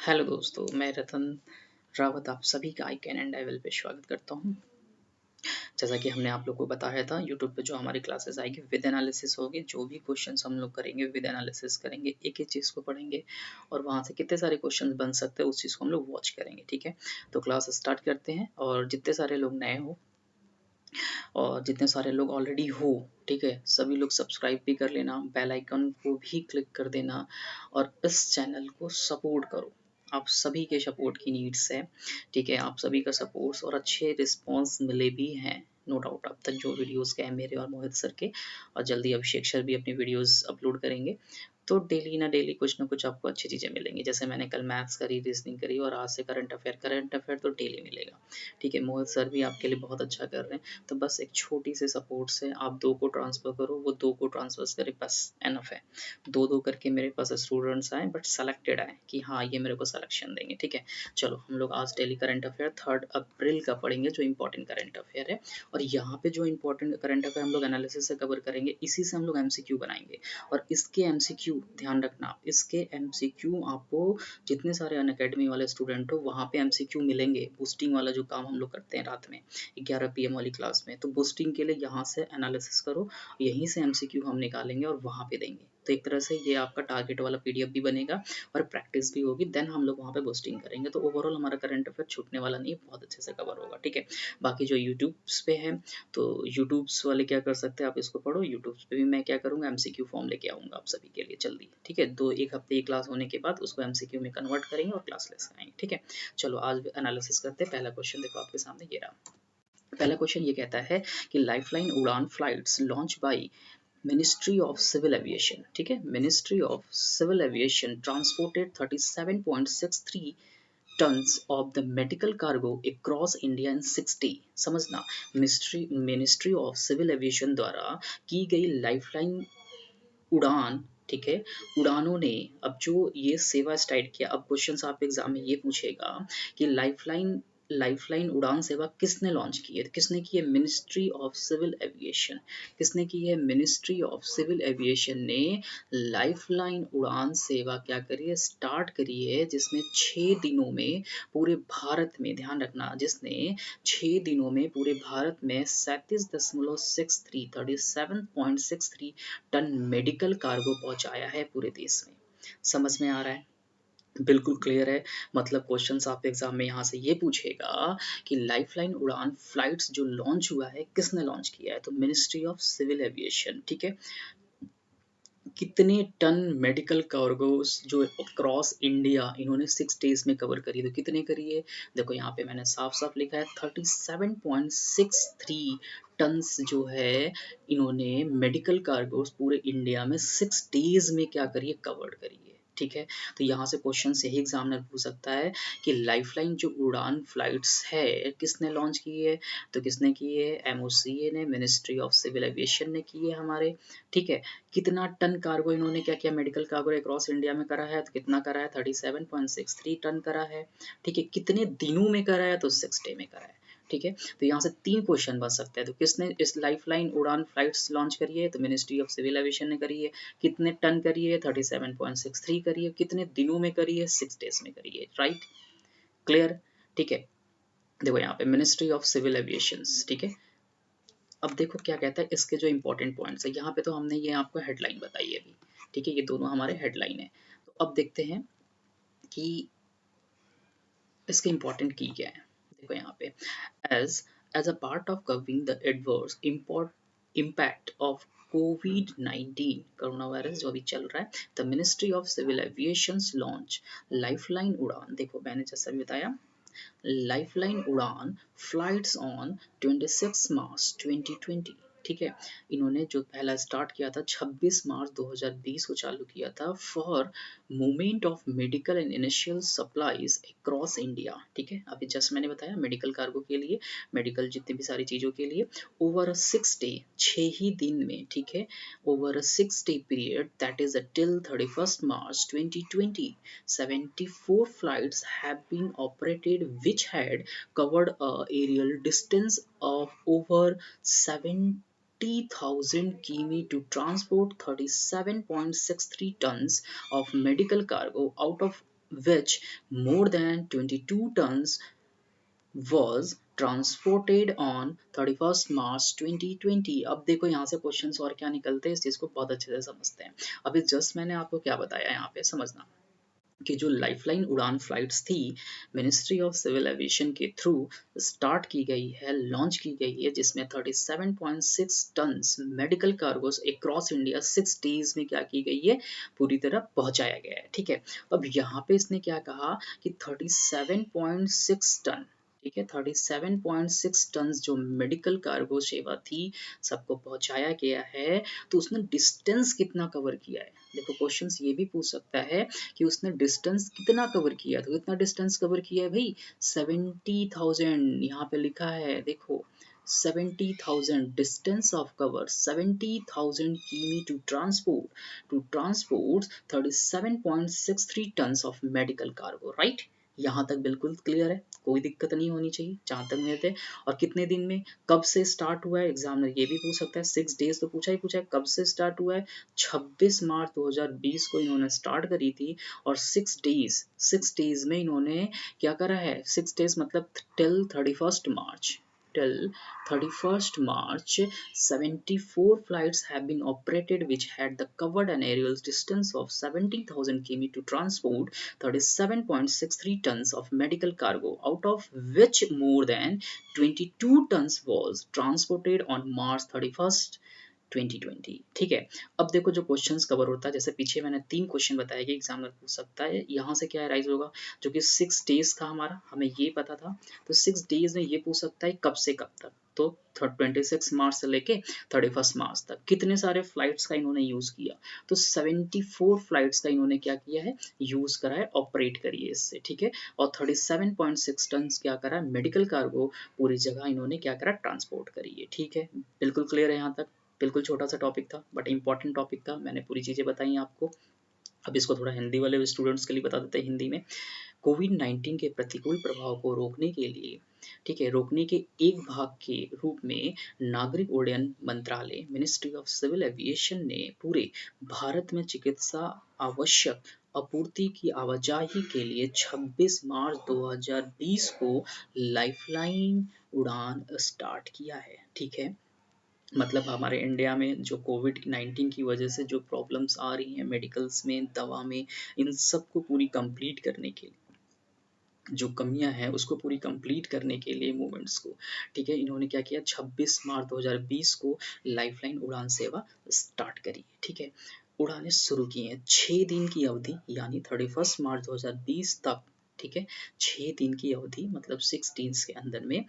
Hello दोस्तों, मैं रतन रावत आप सभी का I can and I will pay स्वागत करता हूँ। जैसा कि हमने आप लोग को बताया था, यूट्यूब पे जो हमारी क्लासेस आएगी विद एनालिसिस होगी। जो भी क्वेश्चंस हम लोग करेंगे विद एनालिसिस करेंगे, एक एक चीज़ को पढ़ेंगे और वहाँ से कितने सारे क्वेश्चंस बन सकते हैं उस चीज़ को हम लोग वॉच करेंगे। ठीक है, तो क्लास स्टार्ट करते हैं। और जितने सारे लोग नए हो और जितने सारे लोग ऑलरेडी हो, ठीक है, सभी लोग सब्सक्राइब भी कर लेना, बेल आइकन को भी क्लिक कर देना और इस चैनल को सपोर्ट करो। आप सभी के सपोर्ट की नीड्स है। ठीक है, आप सभी का सपोर्ट्स और अच्छे रिस्पॉन्स मिले भी हैं, नो डाउट। अब तक जो वीडियोस गए मेरे और मोहित सर के, और जल्दी अभिषेक सर भी अपनी वीडियोस अपलोड करेंगे, तो डेली ना डेली कुछ ना कुछ आपको अच्छी चीज़ें मिलेंगी। जैसे मैंने कल मैथ्स करी, रीजनिंग करी और आज से करंट अफेयर तो डेली मिलेगा। ठीक है, मोहित सर भी आपके लिए बहुत अच्छा कर रहे हैं। तो बस एक छोटी सी सपोर्ट से आप 2 को ट्रांसफ़र करो, वो 2 को ट्रांसफ़र करे, बस एनफ है। 2-2 करके मेरे पास स्टूडेंट्स आए, बट सेलेक्टेड आए कि हाँ, ये मेरे को सिलेक्शन देंगे। ठीक है, चलो हम लोग आज डेली करंट अफेयर 3 अप्रैल का पढ़ेंगे, जो इंपॉर्टेंट करंट अफेयर है। और यहाँ पे जो इंपॉर्टेंट करंट अफेयर हम लोग एनालिसिस से कवर करेंगे, इसी से हम लोग एमसीक्यू बनाएंगे। और इसके एमसीक्यू ध्यान रखना, इसके एमसीक्यू आपको जितने सारे अनअकैडमी वाले स्टूडेंट हो वहाँ पे एमसीक्यू मिलेंगे। बूस्टिंग वाला जो काम हम लोग करते हैं रात में 11 पीएम वाली क्लास में, तो बूस्टिंग के लिए यहाँ से एनालिसिस करो, यहीं से एमसीक्यू हम निकालेंगे और वहाँ पे देंगे। तो एक तरह से ये आपका टारगेट वाला पीडीएफ भी बनेगा और प्रैक्टिस भी होगी, देन हम लोग वहाँ पे बूस्टिंग करेंगे। तो ओवरऑल हमारा करंट अफेयर छूटने वाला नहीं है, बहुत अच्छे से कवर होगा। ठीक है, बाकी जो यूट्यूब्स पे है, तो यूट्यूब्स वाले क्या कर सकते हैं, आप इसको पढ़ो। यूट्यूब्स पे भी मैं क्या करूँगा, एमसीक्यू फॉर्म लेके आऊँगा आप सभी के लिए जल्दी। ठीक है, 1 हफ्ते की क्लास होने के बाद उसको एमसीक्यू में कन्वर्ट करेंगे और क्लास लेस कराएंगे। ठीक है, चलो आज एनालिसिस करते हैं। पहला क्वेश्चन देखो आपके सामने ये रहा। पहला क्वेश्चन ये कहता है कि lifeline Udan flights launch by ministry of civil aviation. ठीक है, ministry of civil aviation transported 37.63 tons of the medical cargo across India in 60। समझना, मिनिस्ट्री ऑफ सिविल एविएशन द्वारा की गई लाइफलाइन उड़ान, ठीक है, उड़ानों ने अब जो ये सेवा स्टार्ट किया। अब क्वेश्चन आपके एग्जाम में ये पूछेगा कि लाइफलाइन उड़ान सेवा किसने लॉन्च की है, तो किसने की है, मिनिस्ट्री ऑफ सिविल एविएशन। किसने की है, मिनिस्ट्री ऑफ सिविल एविएशन ने लाइफलाइन उड़ान सेवा क्या करी है, स्टार्ट करी है, जिसमें 6 दिनों में पूरे भारत में, ध्यान रखना, जिसने 6 दिनों में पूरे भारत में 37.63 टन मेडिकल कार्गो पहुंचाया है पूरे देश में। समझ में आ रहा है, बिल्कुल क्लियर है। मतलब क्वेश्चंस आप एग्जाम में यहाँ से ये पूछेगा कि लाइफलाइन उड़ान फ्लाइट्स जो लॉन्च हुआ है किसने लॉन्च किया है, तो मिनिस्ट्री ऑफ सिविल एविएशन। ठीक है, कितने टन मेडिकल कार्गोस जो अक्रॉस इंडिया इन्होंने 6 डेज में कवर करी, तो कितने करी है, देखो यहाँ पे मैंने साफ साफ लिखा है 37.63 टन्स जो है इन्होंने मेडिकल कार्गोस पूरे इंडिया में 6 डेज में क्या करी है, कवर्ड करी है। ठीक है, तो यहाँ से क्वेश्चन से ही एग्जामिनर पूछ सकता है कि लाइफलाइन जो उड़ान फ्लाइट्स है किसने लॉन्च की है, तो किसने की है, एमओसीए ने, मिनिस्ट्री ऑफ सिविल एविएशन ने की है हमारे। ठीक है, कितना टन कार्गो इन्होंने क्या किया, मेडिकल कार्गो अक्रॉस इंडिया में करा है, तो कितना करा है, 37.63 टन करा है। ठीक है, कितने दिनों में करा है, तो 6 डे में करा है। ठीक है, तो यहाँ से 3 क्वेश्चन बन सकते हैं। तो किसने इस लाइफलाइन उड़ान फ्लाइट्स लॉन्च करी है, तो मिनिस्ट्री ऑफ सिविल एविएशन ने करी है। कितने टन करी है, 37.63 करी है। कितने दिनों में करी है, 6 डेज में करी है। Right, clear. ठीक है, देखो यहाँ पे मिनिस्ट्री ऑफ सिविल एविएशन। ठीक है, अब देखो क्या कहता है, इसके जो इंपॉर्टेंट पॉइंट्स है, यहाँ पे तो हमने ये आपको हेडलाइन बताई है अभी। ठीक है, ये दोनों हमारे हेडलाइन है। तो अब देखते हैं कि इसके इंपॉर्टेंट की क्या है। देखो यहाँ पे, as as a part of covering the adverse impact of कोविड-19 कोरोना वायरस जो अभी चल रहा है, the ministry of civil aviation launch lifeline Udan. देखो मैंने जैसा भी बताया, लाइफलाइन उड़ान फ्लाइट्स ऑन 26 मार्च 2020। ठीक है, इन्होंने जो पहला स्टार्ट किया था 26 मार्च 2020 को चालू किया था, for movement of medical and initial supplies across India. ठीक है, अभी जस्ट मैंने बताया मेडिकल कार्गो के लिए, मेडिकल जितनी भी सारी चीज़ों के लिए, ओवर अ 6 डे, 6 ही दिन में। ठीक है, over a 6 day period, that is till 31st March 2020, 74 flights have been operated which had covered a aerial distance of over 70,000 km to transport 37.63 tons of medical cargo out of which more than 22 tons was transported on 31st March 2020। अब देखो यहाँ से questions और क्या निकलते हैं, इस चीज को बहुत अच्छे से समझते हैं। अभी जस्ट मैंने आपको क्या बताया यहाँ पे समझना, कि जो लाइफलाइन उड़ान फ्लाइट्स थी मिनिस्ट्री ऑफ सिविल एविएशन के थ्रू स्टार्ट की गई है, लॉन्च की गई है, जिसमें 37.6 tons medical cargos across India 6 days में क्या की गई है, पूरी तरह पहुंचाया गया है। ठीक है, अब यहाँ पे इसने क्या कहा कि 37.6 टन, ठीक है, 37.6 टन जो मेडिकल कार्गो सेवा थी सबको पहुंचाया गया है। तो उसने डिस्टेंस कितना कवर किया है, देखो क्वेश्चंस ये भी पूछ सकता है कि उसने डिस्टेंस कितना कवर किया, तो कितना डिस्टेंस कवर किया है भाई, 70,000 यहाँ पे लिखा है, देखो 70,000 डिस्टेंस ऑफ कवर, 70,000 किमी to transport 37.63 tons of medical cargo, right. यहाँ तक बिल्कुल क्लियर है, कोई दिक्कत नहीं होनी चाहिए जहाँ तक मेरे थे। और कितने दिन में, कब से स्टार्ट हुआ है, एग्जामिनर ये भी पूछ सकता है, 6 डेज तो पूछा है, कब से स्टार्ट हुआ है, 26 मार्च 2020 को इन्होंने स्टार्ट करी थी। और 6 डेज में इन्होंने क्या करा है, 6 डेज मतलब till 31st March, till 31st March 74 flights have been operated which had the covered an aerial distance of 70,000 km to transport 37.63 tons of medical cargo, out of which more than 22 tons was transported on March 31st 2020। ठीक है, अब देखो जो questions cover होता है, जैसे पीछे मैंने 3 क्वेश्चन बताया कि एग्जामिनर पूछ सकता है, यहाँ से क्या राइज होगा, जो कि 6 डेज था हमारा, हमें ये पता था, तो 6 डेज में ये पूछ सकता है कब से कब तक, तो 26 मार्च से लेके 31st मार्च तक कितने सारे फ्लाइट्स का इन्होंने यूज किया, तो 74 फ्लाइट्स का इन्होंने क्या किया है, यूज करा है, ऑपरेट करिए इससे। ठीक है, और 37.6 टन क्या करा, मेडिकल कार्गो पूरी जगह इन्होंने क्या करा, ट्रांसपोर्ट करिए। ठीक है, बिल्कुल क्लियर है यहाँ तक, बिल्कुल छोटा सा टॉपिक था बट इंपॉर्टेंट टॉपिक था, मैंने पूरी चीज़ें बताई आपको। अब इसको थोड़ा हिंदी वाले स्टूडेंट्स के लिए बता देते हैं हिंदी में। कोविड-19 के प्रतिकूल प्रभाव को रोकने के लिए, ठीक है, रोकने के एक भाग के रूप में नागरिक उड्डयन मंत्रालय मिनिस्ट्री ऑफ सिविल एविएशन ने पूरे भारत में चिकित्सा आवश्यक आपूर्ति की आवाजाही के लिए 26 मार्च 2020 को लाइफलाइन उड़ान स्टार्ट किया है। ठीक है, मतलब हमारे इंडिया में जो कोविड-19 की वजह से जो प्रॉब्लम्स आ रही हैं मेडिकल्स में, दवा में, इन सबको पूरी कंप्लीट करने के लिए, जो कमियां हैं उसको पूरी कंप्लीट करने के लिए मूवमेंट्स को, ठीक है, इन्होंने क्या किया, 26 मार्च 2020 को लाइफलाइन उड़ान सेवा स्टार्ट करी। ठीक है, उड़ानें शुरू की हैं 6 दिन की अवधि, यानी 31 मार्च 2020 तक। ठीक है, 6 दिन की अवधि मतलब 6 डेज के अंदर में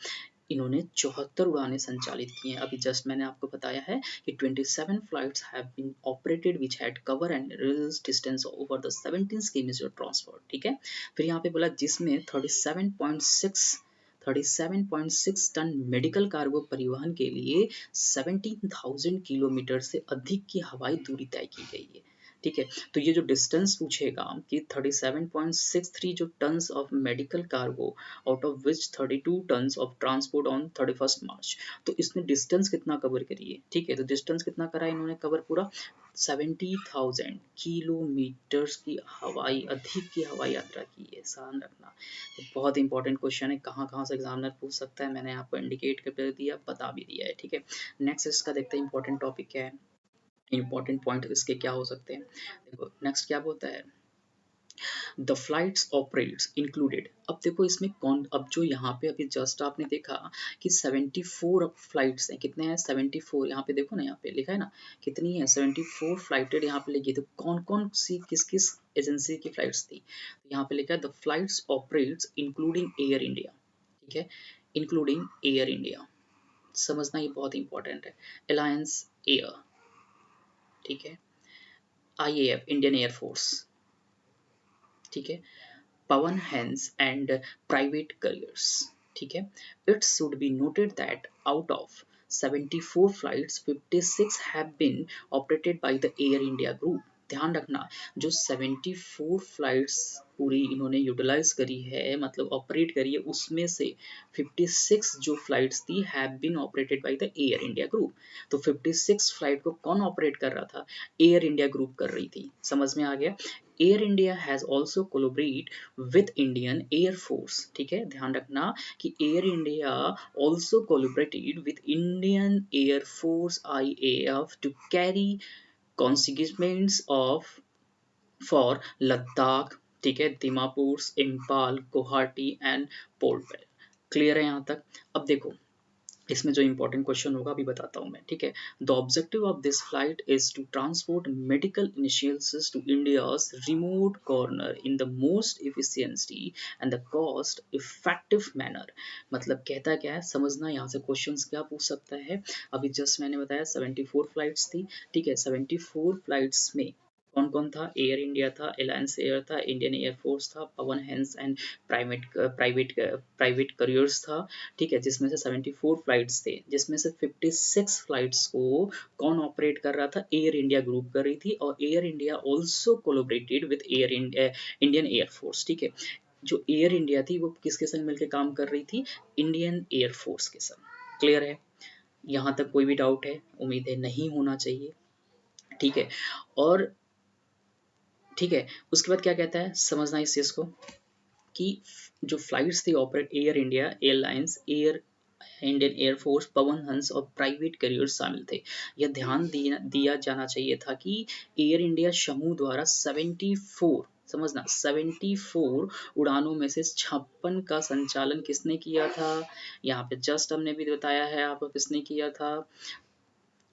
इन्होंने 74 उड़ानें संचालित की हैं। अभी जस्ट मैंने आपको बताया है कि 27 flights have been operated which had cover and release distance over the 17 kilometre transport. ठीक है, फिर यहाँ पे बोला जिसमें 37.6 टन मेडिकल कार्गो परिवहन के लिए 17,000 किलोमीटर से अधिक की हवाई दूरी तय की गई है। ठीक है, तो ये जो डिस्टेंस पूछेगा कि 37.63 जो turns of medical cargo out of which 32 tons of transport on 31st मार्च, तो इसने डिस्टेंस कितना कवर करी है। ठीक है, तो डिस्टेंस कितना करा है इन्होंने कवर, पूरा 70,000 किलोमीटर्स की हवाई, अधिक की हवाई यात्रा की है, ध्यान रखना। तो बहुत इंपॉर्टेंट क्वेश्चन है, कहाँ कहाँ से एग्जामिनर पूछ सकता है, मैंने आपको इंडिकेट कर दिया, बता भी दिया है। ठीक है, नेक्स्ट इसका देखते हैं इंपॉर्टेंट टॉपिक क्या है, इंपॉर्टेंट पॉइंट इसके क्या हो सकते हैं। देखो नेक्स्ट क्या बोलता है, द फ्लाइट्स ऑपरेट्स इंक्लूडेड। अब देखो इसमें कौन, अब जो यहाँ पे अभी जस्ट आपने देखा कि 74 फ्लाइट्स हैं, कितने हैं, 74, यहाँ पे देखो ना, यहाँ पे लिखा है ना कितनी है, 74 फ्लाइटेड यहाँ पे लिखी, तो कौन कौन सी किस किस एजेंसी की फ्लाइट्स थी, तो यहाँ पे लिखा है the flights operates including air India. ठीक है, इंक्लूडिंग एयर इंडिया, समझना ये बहुत इंपॉर्टेंट है, अलायंस एयर, ठीक है, IAF इंडियन एयरफोर्स, ठीक है, Pawan Hens and private careers. ठीक है, it should be noted that out of 74 flights, 56 have been operated by the Air India Group. ध्यान रखना, जो 74 फ्लाइट्स पूरी इन्होंने यूटिलाइज करी है, मतलब ऑपरेट करी है, उसमें से 56 जो फ्लाइट्स थी have been operated by the Air India group. तो 56 फ्लाइट को कौन ऑपरेट कर रहा था? एयर इंडिया ग्रुप कर रही थी। समझ में आ गया? Air India has also collaborate with Indian Air Force. ठीक है, ध्यान रखना कि Air India also collaborated with Indian Air Force IAF to carry consignments of for Ladakh, ठीक है, दिमापुर, इम्फाल, गुवाहाटी एंड पोर्ट ब्लेयर। क्लियर है यहाँ तक? अब देखो इसमें जो इंपॉर्टेंट क्वेश्चन होगा अभी बताता हूँ मैं, ठीक है। The objective of this flight is to transport medical initials to India's remote corner in the most efficiency and the cost effective manner. मतलब कहता क्या है, समझना यहाँ से क्वेश्चंस क्या पूछ सकता है। अभी जस्ट मैंने बताया 74 फ्लाइट्स थी, ठीक है। 74 फ्लाइट्स में कौन कौन था? एयर इंडिया था, एलायंस एयर था, इंडियन एयरफोर्स था, पवन हैंस एंड प्राइवेट करियर्स था, ठीक है, जिसमें से 74 फ्लाइट्स थे, जिसमें से 56 फ्लाइट्स को कौन ऑपरेट कर रहा था? एयर इंडिया ग्रुप कर रही थी, और Air India also collaborated with Indian Air Force, ठीक है। जो एयर इंडिया थी वो किसके संग मिलकर काम कर रही थी? इंडियन एयरफोर्स के संग। क्लियर है? यहाँ तक कोई भी डाउट है? उम्मीद है नहीं होना चाहिए, ठीक है। और ठीक है, उसके बाद क्या कहता है, समझना इस चीज को कि जो फ्लाइट्स थी operate Air India Airlines, Air Indian Air Force, Pawan Hans और प्राइवेट करियर शामिल थे। यह ध्यान दिया जाना चाहिए था कि एयर इंडिया समूह द्वारा 74, समझना, 74 उड़ानों में से 56 का संचालन किसने किया था? यहाँ पे जस्ट हमने भी बताया है आपको किसने किया था,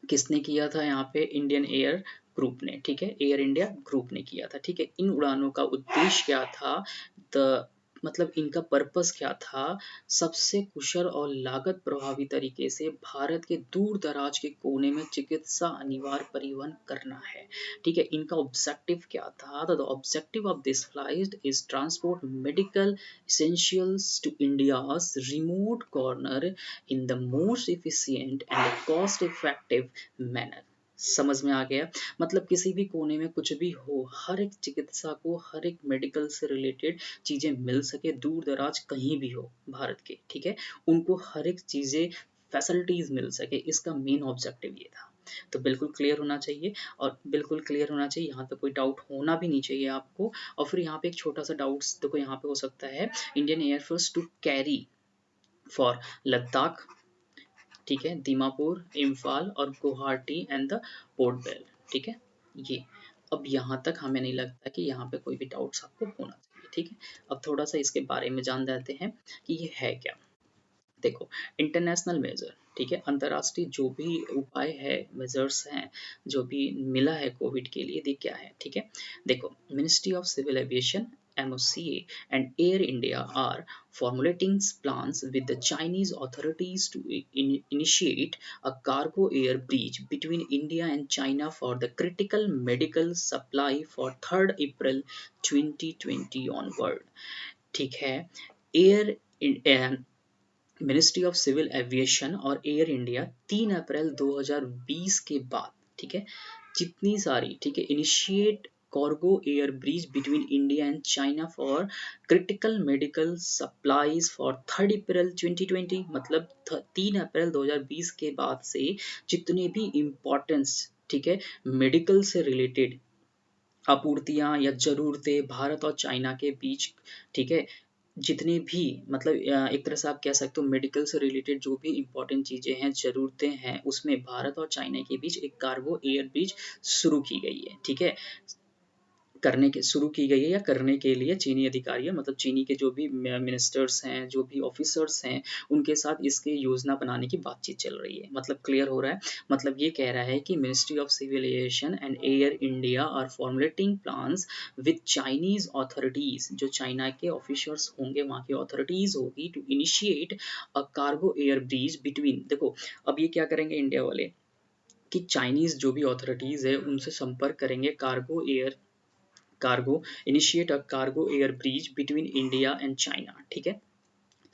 किसने किया था यहाँ पे? इंडियन एयर ग्रुप ने, ठीक है, एयर इंडिया ग्रुप ने किया था, ठीक है। इन उड़ानों का उद्देश्य क्या था? द मतलब इनका पर्पस क्या था? सबसे कुशल और लागत प्रभावी तरीके से भारत के दूर दराज के कोने में चिकित्सा अनिवार्य परिवहन करना है, ठीक है। इनका ऑब्जेक्टिव क्या था? The objective of this flight is transport medical essentials to India's remote corner in the most efficient and cost effective manner। समझ में आ गया? मतलब किसी भी कोने में कुछ भी हो, हर एक चिकित्सा को, हर एक मेडिकल से रिलेटेड चीजें मिल सके, दूर दराज कहीं भी हो भारत के, ठीक है, उनको हर एक चीजें फैसिलिटीज मिल सके, इसका मेन ऑब्जेक्टिव ये था। तो बिल्कुल क्लियर होना चाहिए, और बिल्कुल क्लियर होना चाहिए, यहाँ पे कोई डाउट होना भी नहीं चाहिए आपको। और फिर यहाँ पे एक छोटा सा डाउट देखो यहाँ पे हो सकता है, Indian air force to carry for Ladakh, ठीक है, दीमापुर, इम्फाल और गुवाहाटी एंड द पोर्ट ब्लेयर, ठीक है। ये अब यहाँ तक हमें नहीं लगता कि यहाँ पे कोई भी डाउट्स आपको होना चाहिए, ठीक है। अब थोड़ा सा इसके बारे में जान जाते हैं कि ये है क्या। देखो, इंटरनेशनल मेजर, ठीक है, अंतर्राष्ट्रीय जो भी उपाय है, मेजर्स हैं, जो भी मिला है कोविड के लिए, देख क्या है, ठीक है। देखो, ministry of civil aviation MOCA and Air India are formulating plans with the Chinese authorities to initiate a cargo air bridge between India and China for the critical medical supply for 3rd April 2020 onward, ठीक है। Air ministry of civil aviation और Air India 3 अप्रैल 2020 के बाद, ठीक है, जितनी सारी, ठीक है, initiate cargo air bridge between India and China for critical medical supplies for 3 अप्रैल 2020, मतलब 3 अप्रैल 2020 के बाद से जितने भी इम्पोर्टेंस, ठीक है, मेडिकल से रिलेटेड आपूर्तियां या जरूरतें भारत और चाइना के बीच, ठीक है, जितने भी, मतलब एक तरह से आप कह सकते हो मेडिकल से रिलेटेड जो भी इंपॉर्टेंट चीजें हैं, जरूरतें हैं, उसमें भारत और चाइना के बीच एक कार्गो एयर ब्रिज शुरू की गई है, ठीक है। करने के शुरू की गई है या करने के लिए चीनी अधिकारियों, मतलब चीनी के जो भी मिनिस्टर्स हैं, जो भी ऑफिसर्स हैं, उनके साथ इसके योजना बनाने की बातचीत चल रही है। मतलब क्लियर हो रहा है? मतलब ये कह रहा है कि ministry of civil aviation and Air India are formulating plans with Chinese authorities, जो चाइना के ऑफिसर्स होंगे, वहाँ की ऑथोरिटीज होगी, to initiate a cargo air bridge between, देखो अब ये क्या करेंगे इंडिया वाले, कि चाइनीज जो भी ऑथोरिटीज है उनसे संपर्क करेंगे, cargo initiate a cargo air bridge between India and China, ठीक है।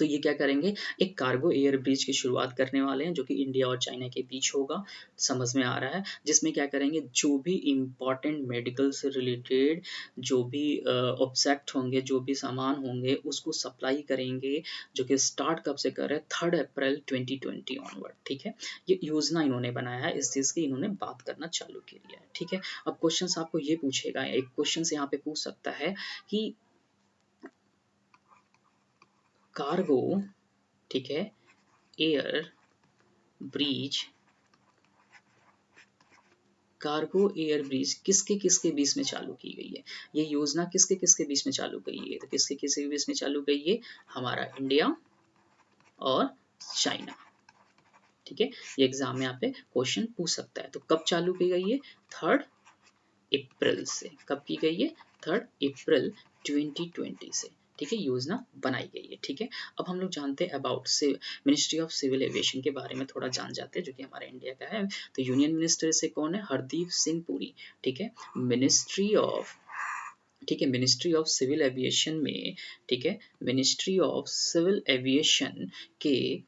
तो ये क्या करेंगे, एक कार्गो एयर ब्रिज की शुरुआत करने वाले हैं जो कि इंडिया और चाइना के बीच होगा, समझ में आ रहा है, जिसमें क्या करेंगे, जो भी इम्पोर्टेंट मेडिकल से रिलेटेड जो भी ऑब्जेक्ट होंगे, जो भी सामान होंगे, उसको सप्लाई करेंगे, जो कि स्टार्ट कब से कर रहे हैं, 3 अप्रैल 2020 ऑनवर्ड। ठीक है, ये योजना इन्होंने बनाया है, इस चीज़ की इन्होंने बात करना चालू किया है। ठीक है, अब क्वेश्चन आपको ये पूछेगा, एक क्वेश्चन यहाँ पे पूछ सकता है कि कार्गो, ठीक है, air bridge, cargo air bridge किसके किसके बीच में चालू की गई है, ये योजना किसके किसके बीच में चालू गई है, तो किसके किसके बीच में चालू गई है, हमारा इंडिया और चाइना। ठीक है, ये एग्जाम में यहाँ पे क्वेश्चन पूछ सकता है। तो कब चालू की गई है, 3 अप्रैल से। कब की गई है, 3 अप्रैल 2020 से। ठीक है, योजना बनाई गई है। ठीक है, अब हम लोग जानते हैं about ministry of civil aviation के बारे में थोड़ा जान जाते हैं, जो कि हमारे इंडिया का है। तो यूनियन मिनिस्टर से कौन है, हरदीप सिंह पुरी। ठीक है, मिनिस्ट्री ऑफ, ठीक है, मिनिस्ट्री ऑफ सिविल एविएशन में, ठीक है, मिनिस्ट्री ऑफ सिविल एविएशन के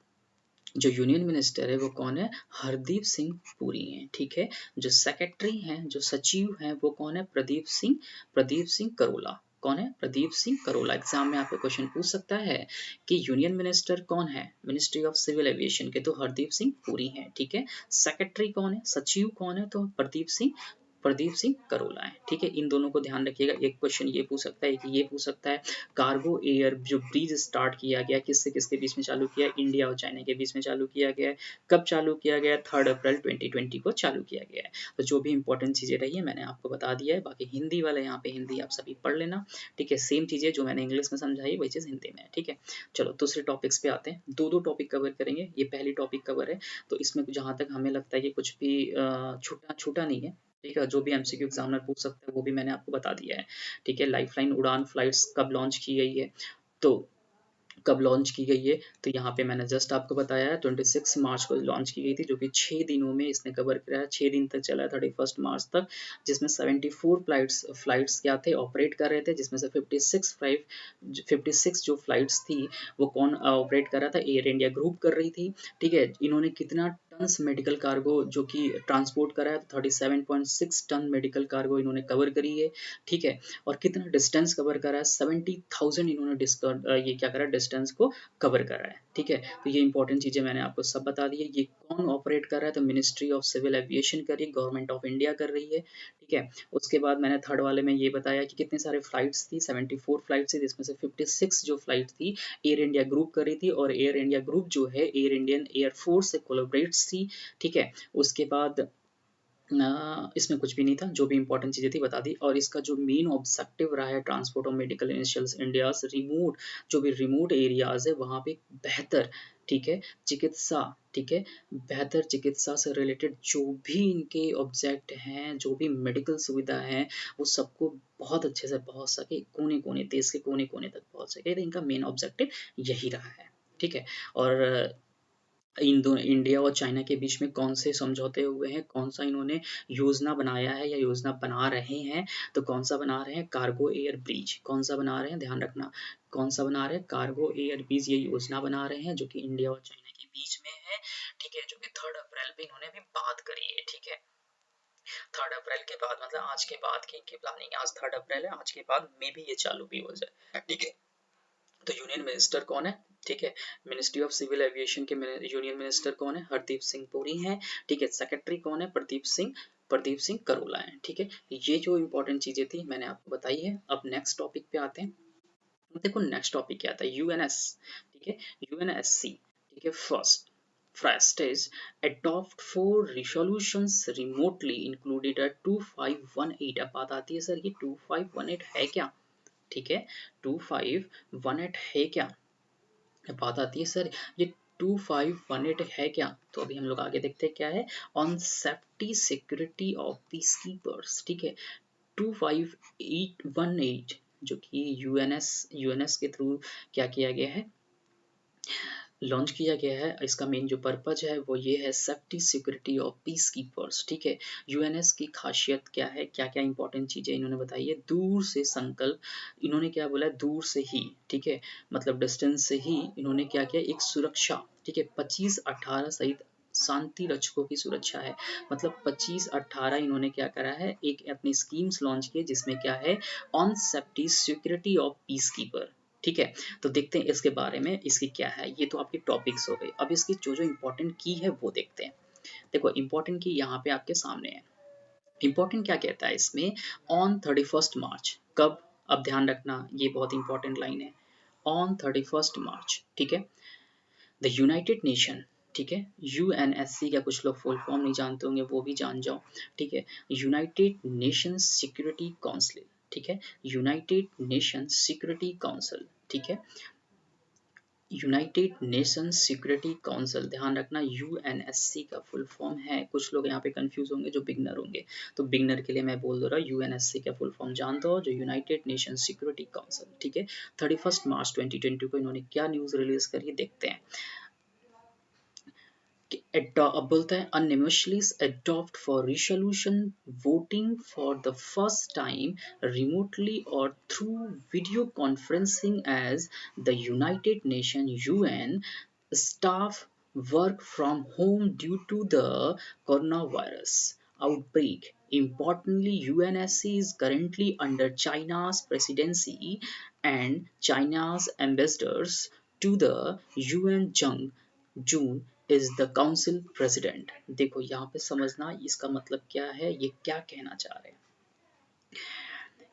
जो यूनियन मिनिस्टर है वो कौन है, हरदीप सिंह पुरी हैं। ठीक है, जो सेक्रेटरी हैं, जो सचिव हैं, वो कौन है, प्रदीप सिंह करोला। कौन है, प्रदीप सिंह करोला। एग्जाम में आपको क्वेश्चन पूछ सकता है कि यूनियन मिनिस्टर कौन है मिनिस्ट्री ऑफ सिविल एविएशन के, तो हरदीप सिंह पुरी हैं। ठीक है, सेक्रेटरी कौन है, सचिव कौन है, तो प्रदीप सिंह करोला है। ठीक है, इन दोनों को ध्यान रखिएगा। एक क्वेश्चन ये पूछ सकता है कि ये पूछ सकता है कार्गो एयर जो ब्रिज स्टार्ट किया गया, किससे किसके बीच में चालू किया, इंडिया और चाइना के बीच में चालू किया गया है। कब चालू किया गया, 3 अप्रैल 2020 को चालू किया गया है। तो जो भी इंपॉर्टेंट चीज़ें रही है मैंने आपको बता दिया है। बाकी हिंदी वाले यहाँ पे हिंदी आप सभी पढ़ लेना। ठीक है, सेम चीज़ें जो मैंने इंग्लिश में समझाई वही चीज़ हिंदी में है। ठीक है, चलो दूसरे टॉपिक्स पे आते हैं। दो टॉपिक कवर करेंगे, ये पहली टॉपिक कवर है। तो इसमें जहाँ तक हमें लगता है कि कुछ भी छूटा छूटा नहीं है। ठीक है, जो भी एमसीक्यू एग्जामिनर पूछ सकता है वो भी मैंने आपको बता दिया है। ठीक है, लाइफलाइन उड़ान फ्लाइट्स कब लॉन्च की गई है, तो कब लॉन्च की गई है, तो यहाँ पे मैंने जस्ट आपको बताया है 26 मार्च को लॉन्च की गई थी, जो कि 6 दिनों में इसने कवर किया है। 6 दिन तक चला है, 31 मार्च तक, जिसमें 74 फ्लाइट्स क्या थे, ऑपरेट कर रहे थे, जिसमें से 56 जो फ्लाइट्स थी वो कौन ऑपरेट कर रहा था, एयर इंडिया ग्रुप कर रही थी। ठीक है, इन्होंने कितना टन्स मेडिकल कार्गो जो कि ट्रांसपोर्ट करा है, 37.6 टन मेडिकल कार्गो इन्होंने कवर करी है। ठीक है, और कितना डिस्टेंस कवर करा है, 70,000 इन्होंने ये क्या करा, डिस्टेंस को कवर करा है। ठीक है, तो ये इंपॉर्टेंट चीज़ें मैंने आपको सब बता दी है। ये कौन ऑपरेट कर रहा है, तो मिनिस्ट्री ऑफ सिविल एविएशन कर रही है, गवर्नमेंट ऑफ इंडिया कर रही है। ठीक है, उसके बाद मैंने थर्ड वाले में ये बताया कि कितने सारे फ्लाइट्स थी, 74 फ्लाइट्स थी, जिसमें से 56 जो फ्लाइट थी एयर इंडिया ग्रुप कर रही थी, और एयर इंडिया ग्रुप जो है एयर इंडियन एयरफोर्स से कोलैबोरेट्स थी। ठीक है, उसके बाद इसमें कुछ भी नहीं था, जो भी इंपॉर्टेंट चीज़ें थी बता दी। और इसका जो मेन ऑब्जेक्टिव रहा है, transport of medical initials India's remote, जो भी रिमोट एरियाज है वहाँ पे बेहतर, ठीक है, चिकित्सा, ठीक है, बेहतर चिकित्सा से रिलेटेड जो भी इनके ऑब्जेक्ट हैं, जो भी मेडिकल सुविधा है, वो सबको बहुत अच्छे से पहुँच सके, कोने कोने, देश के कोने कोने तक पहुँच सके। तो इनका मेन ऑब्जेक्टिव यही रहा है। ठीक है, और इंडिया और चाइना के बीच में कौन से समझौते हुए हैं, कौन सा इन्होंने योजना बनाया है या योजना बना रहे हैं, तो कौन सा बना रहे हैं, कार्गो एयर ब्रिज। कौन सा बना रहे हैं, ध्यान रखना, कौन सा बना रहे हैं, कार्गो एयर ब्रिज, ये योजना बना रहे हैं जो कि इंडिया और चाइना के बीच में है। ठीक है, जो कि 3 अप्रैल पे इन्होंने भी बात करी है। ठीक है, 3 अप्रैल के बाद मतलब आज के बाद की इनकी प्लानिंग, आज 3 अप्रैल है, आज के बाद मे भी ये चालू भी हो जाए। ठीक है, तो यूनियन मिनिस्टर कौन है, ठीक है, मिनिस्ट्री ऑफ सिविल एविएशन के यूनियन मिनिस्टर कौन है, हरदीप सिंह पुरी हैं। ठीक है, सेक्रेटरी कौन है, प्रदीप सिंह करोला हैं। ठीक है, ये जो इंपॉर्टेंट चीजें थी मैंने आपको बताई है। अब नेक्स्ट टॉपिक पे आते हैं। देखो नेक्स्ट टॉपिक क्या आता है, यूएनएस। ठीक है, यूएनएससी। ठीक है, first is adopt 4 resolutions remotely included a 2518। अब बात आती है सर ये 2518 है क्या। ठीक है, 2518 है क्या, बात आती है सर ये 2518 है क्या। तो अभी हम लोग आगे देखते हैं क्या है, on safety security of peace keepers. ठीक है, 2518 जो कि यूएनएस के थ्रू क्या किया गया है, लॉन्च किया गया है। इसका मेन जो पर्पज है वो ये है, safety security of peace keepers. ठीक है, यूएनएस की खासियत क्या है, क्या क्या इंपॉर्टेंट चीजें इन्होंने बताई है। दूर से संकल्प, इन्होंने क्या बोला है, दूर से ही, ठीक है, मतलब डिस्टेंस से ही इन्होंने क्या किया, एक सुरक्षा, ठीक है, 25-18 सहित शांति रक्षकों की सुरक्षा है। मतलब 25-18 इन्होंने क्या करा है, एक अपनी स्कीम्स लॉन्च की जिसमें क्या है, on safety security of peace keeper. ठीक है, तो देखते हैं इसके बारे में, इसकी क्या है। ये तो आपके टॉपिक्स हो गए। अब इसकी जो जो इंपॉर्टेंट की है वो देखते हैं। देखो इंपॉर्टेंट की यहाँ पे आपके सामने है। इंपॉर्टेंट क्या कहता है इसमें, ऑन 31 मार्च, कब, अब ध्यान रखना ये बहुत इंपॉर्टेंट लाइन है, ऑन 31 मार्च, ठीक है, द यूनाइटेड नेशन, ठीक है, यूएनएससी का कुछ लोग फुल फॉर्म नहीं जानते होंगे, वो भी जान जाओ। ठीक है, यूनाइटेड नेशन सिक्योरिटी काउंसिल, ठीक है, यूनाइटेड नेशन सिक्योरिटी काउंसिल, ठीक है, यूनाइटेड नेशंस सिक्योरिटी काउंसिल, ध्यान रखना यूएनएससी का फुल फॉर्म है। कुछ लोग यहाँ पे कंफ्यूज होंगे जो बिगनर होंगे, तो बिगनर के लिए मैं बोल दे रहा हूँ, यूएनएससी का फुल फॉर्म जान दो, जो यूनाइटेड नेशन सिक्योरिटी काउंसिल। ठीक है, 31 मार्च 2020 को इन्होंने क्या न्यूज रिलीज करी, देखते हैं। अब बोलता है, unanimously adopt for resolution voting for the first time remotely or through video conferencing as the United Nations UN staff work from home due to the coronavirus outbreak. Importantly, UNSC is currently under China's presidency and China's ambassadors to the UN June is the council president. देखो यहाँ पे समझना इसका मतलब क्या है, ये क्या कहना चाह रहे हैं।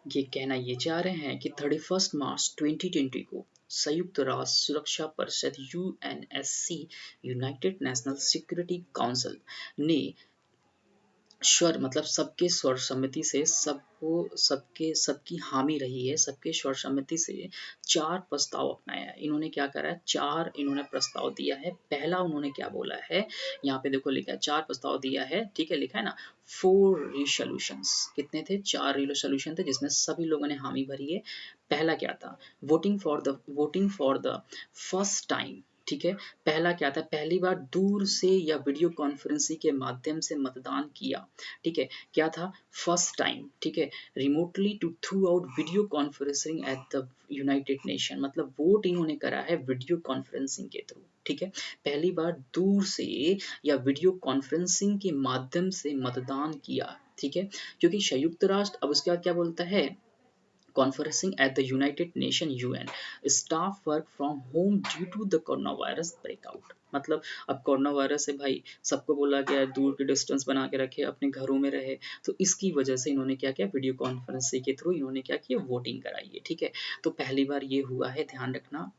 ये कहना ये चाह रहे हैं कि 31 मार्च 2020 को संयुक्त राष्ट्र सुरक्षा परिषद UNSC, United national security council ने स्वर मतलब सबके स्वर सम्मति से, सबको सबके सबकी हामी रही है, सबके स्वर सम्मति से 4 प्रस्ताव अपनाया है। इन्होंने क्या करा है, 4 इन्होंने प्रस्ताव दिया है। पहला उन्होंने क्या बोला है, यहाँ पे देखो लिखा है 4 प्रस्ताव दिया है, ठीक है, लिखा है ना 4 रिसोल्यूशंस। कितने थे, 4 रिसोल्यूशन थे जिसमें सभी लोगों ने हामी भरी है। पहला क्या था, voting for the first time, ठीक है, पहला क्या था, पहली बार दूर से या वीडियो कॉन्फ्रेंसिंग के माध्यम से मतदान किया। ठीक है, क्या था, फर्स्ट टाइम, ठीक है, remotely to through out video conferencing at the United Nation, मतलब वोट इन्होंने करा है वीडियो कॉन्फ्रेंसिंग के थ्रू। ठीक है, पहली बार दूर से या वीडियो कॉन्फ्रेंसिंग के माध्यम से मतदान किया। ठीक है, क्योंकि संयुक्त राष्ट्र, अब उसके बाद क्या बोलता है, conferencing at the United Nation UN staff work from home due to the coronavirus breakout। मतलब अब कोरोना वायरस है भाई, सबको बोला गया है दूर के डिस्टेंस बना के रखे, अपने घरों में रहे, तो इसकी वजह से इन्होंने क्या किया, वीडियो कॉन्फ्रेंसिंग के थ्रू इन्होंने क्या किया, वोटिंग कराई है। ठीक है, तो पहली बार ये हुआ है, ध्यान रखना,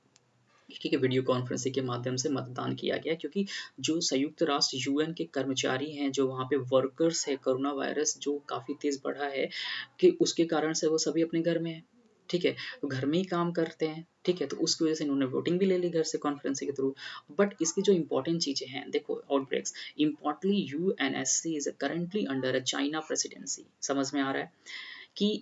ठीक है, वीडियो कॉन्फ्रेंसिंग के माध्यम से मतदान किया गया, क्योंकि जो संयुक्त राष्ट्र यूएन के कर्मचारी हैं, जो वहाँ पे वर्कर्स है, कोरोना वायरस जो काफ़ी तेज़ बढ़ा है, कि उसके कारण से वो सभी अपने घर में है। ठीक है, तो घर में ही काम करते हैं। ठीक है, तो उसकी वजह से इन्होंने वोटिंग भी ले ली घर से कॉन्फ्रेंसिंग के थ्रू। बट इसकी जो इंपॉर्टेंट चीज़ें हैं, देखो outbreaks, importantly UNSC is currently under a China presidency. समझ में आ रहा है कि,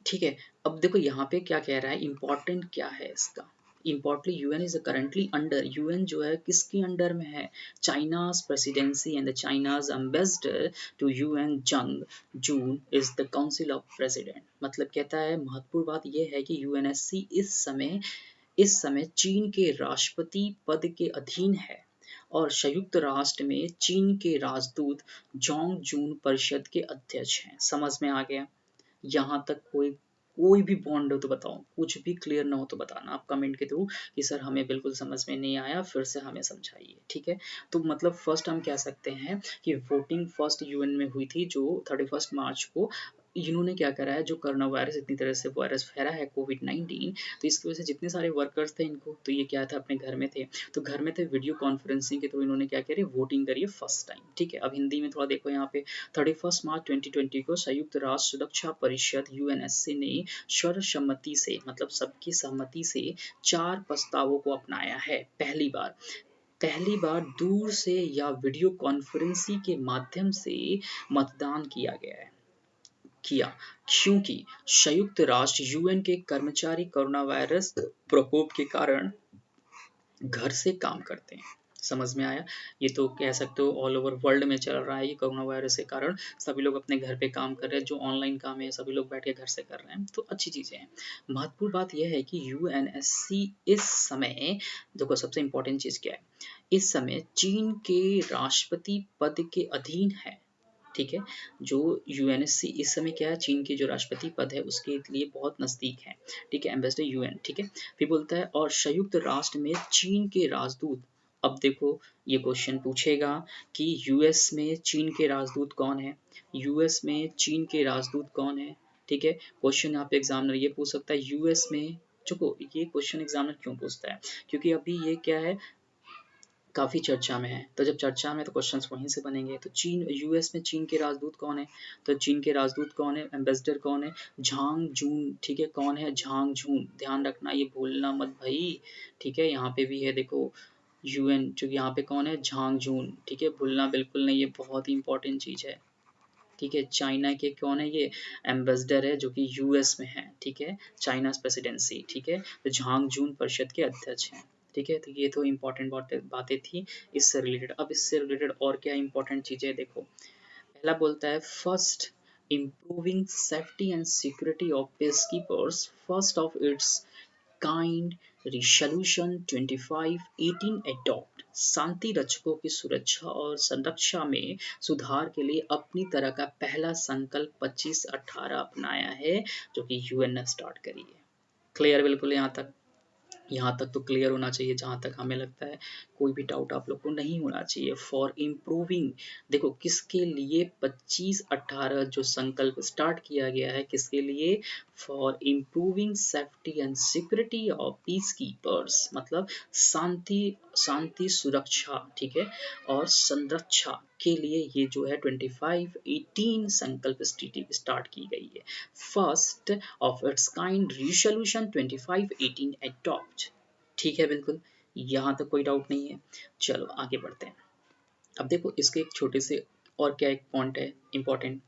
ठीक है, अब देखो यहाँ पे क्या कह रहा है, इंपॉर्टेंट क्या है इसका, importantly UN is currently under, UN जो है किसके अंडर में है, China's presidency and the China's ambassador to UN Zhang Jun is the council of president. मतलब कहता है, महत्वपूर्ण बात यह है कि यूएनएससी इस समय चीन के राष्ट्रपति पद के अधीन है, और संयुक्त राष्ट्र में चीन के राजदूत जोंग जून परिषद के अध्यक्ष हैं। समझ में आ गया, यहाँ तक कोई कोई भी बॉन्ड हो तो बताओ, कुछ भी क्लियर ना हो तो बताना आप कमेंट के थ्रू कि सर हमें बिल्कुल समझ में नहीं आया, फिर से हमें समझाइए। ठीक है, तो मतलब फर्स्ट हम कह सकते हैं कि वोटिंग फर्स्ट यूएन में हुई थी, जो 31 मार्च को। इन्होंने क्या करा है, जो कोरोना वायरस इतनी तरह से वायरस फैला है कोविड-19, तो इसकी वजह से जितने सारे वर्कर्स थे इनको, तो ये क्या था, अपने घर में थे, तो घर में थे, वीडियो कॉन्फ्रेंसिंग के थ्रू इन्होंने क्या करी, वोटिंग करी है फर्स्ट टाइम। ठीक है, अब हिंदी में थोड़ा देखो यहाँ पे, 31 मार्च 2020 को संयुक्त राष्ट्र सुरक्षा परिषद यूएनएससी ने सर्वसम्मति से, मतलब सबकी सहमति से 4 प्रस्तावों को अपनाया है। पहली बार दूर से या वीडियो कॉन्फ्रेंसिंग के माध्यम से मतदान किया, क्योंकि संयुक्त राष्ट्र यूएन के कर्मचारी कोरोना वायरस प्रकोप के कारण घर से काम करते हैं। समझ में आया? ये तो कह सकते हो ऑल ओवर वर्ल्ड में चल रहा है, ये कोरोना वायरस के कारण सभी लोग अपने घर पे काम कर रहे हैं, जो ऑनलाइन काम है सभी लोग बैठ के घर से कर रहे हैं, तो अच्छी चीज़ें हैं। महत्वपूर्ण बात यह है कि यूएनएससी इस समय, देखो सबसे इम्पोर्टेंट चीज़ क्या है, इस समय चीन के राष्ट्रपति पद के अधीन है। ठीक है, जो यूएनएससी इस समय क्या है, चीन के जो राष्ट्रपति पद है उसके लिए बहुत नज़दीक है। ठीक है, एम्बेसडर यूएन। ठीक है, फिर बोलता है और संयुक्त राष्ट्र में चीन के राजदूत। अब देखो ये क्वेश्चन पूछेगा कि यूएस में चीन के राजदूत कौन है, यूएस में चीन के राजदूत कौन है। ठीक है, क्वेश्चन यहाँ पे एग्जामिनर ये पूछ सकता है यूएस में, देखो ये क्वेश्चन एग्जामिनर क्यों पूछता है, क्योंकि अभी ये क्या है, काफ़ी चर्चा में है, तो जब चर्चा में है तो क्वेश्चंस वहीं से बनेंगे। तो चीन, यूएस में चीन के राजदूत कौन है, तो चीन के राजदूत कौन है, एम्बेसडर कौन है, झांग जून। ठीक है, कौन है, झांग जून, ध्यान रखना ये भूलना मत भाई। ठीक है, यहाँ पे भी है देखो यूएन, जो यहाँ पे कौन है, झांग जून। ठीक है, भूलना बिल्कुल नहीं, ये बहुत ही इंपॉर्टेंट चीज़ है। ठीक है, चाइना के कौन है, ये एम्बेसडर है जो कि यूएस में है। ठीक है, चाइना प्रेसिडेंसी। ठीक है, तो झांग जून परिषद के अध्यक्ष हैं। ठीक है, तो ये तो इम्पोर्टेंट बातें थी इससे रिलेटेड। अब इससे रिलेटेड और क्या इंपॉर्टेंट चीज़ें देखो, पहला बोलता है first improving safety and security of peacekeepers, first of its kind resolution 2518 adopt, शांति रक्षकों की सुरक्षा और संरक्षा में सुधार के लिए अपनी तरह का पहला संकल्प 2518 अपनाया है, जो कि यूएन ने स्टार्ट करी है। क्लियर बिल्कुल यहाँ तक? यहाँ तक तो क्लियर होना चाहिए, जहाँ तक हमें लगता है कोई भी डाउट आप लोग को नहीं होना चाहिए। फॉर इम्प्रूविंग, देखो किसके लिए 2518 जो संकल्प स्टार्ट किया गया है, किसके लिए, for improving safety and security of peace keepers, मतलब शांति शांति सुरक्षा, ठीक है, और संरक्षा के लिए ये जो है 2518 संकल्प स्टार्ट की गई है। First of its kind resolution 2518 adopt. ठीक है, बिल्कुल यहाँ तक कोई डाउट नहीं है। चलो आगे बढ़ते हैं। अब देखो इसके एक छोटे से और क्या एक पॉइंट है इंपॉर्टेंट,